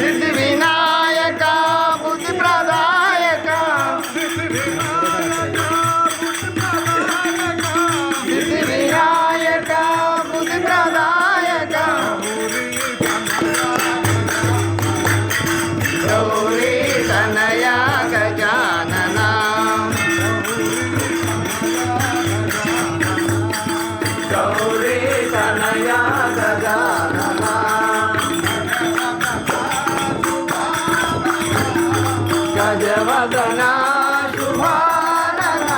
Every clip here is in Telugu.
సిద్ధి వినాయక బుద్ధి ప్రదాయక సిద్ధి వినాయక బుద్ధి ప్రదాయక గౌరీ తనయ గజానన గౌరీ తనయ గజానన గజవదన శుభానన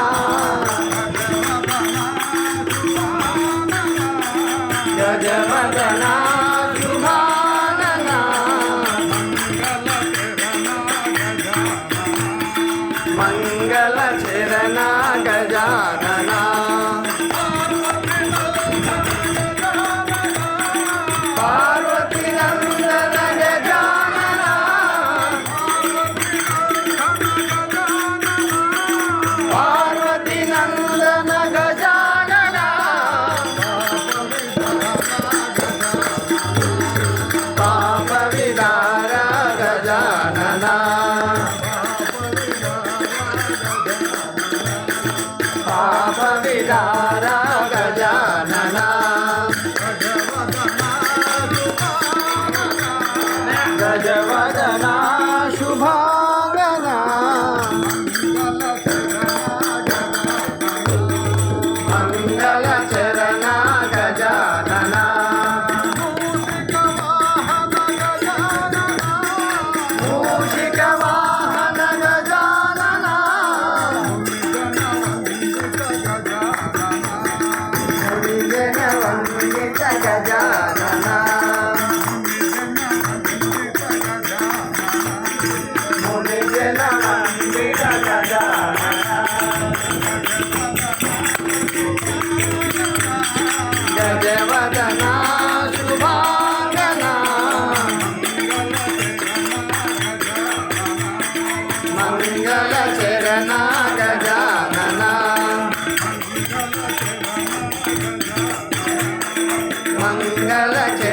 గజవదన శుభానన మంగళ చరణ గజానన పార్వతీ నందన గజానన పార్వతీ నందన గజానన పాప విదార గజానన పాప విదార గజానన గజవదన శుభాంగన మంగళ చరణ గజానన మూషిక వాహన గజానన మునిజన వందిత గజానన మునిజన వందిత గజానన గజవదన శుభాంగన మంగళ చరణ గజానన మంగళ చరణ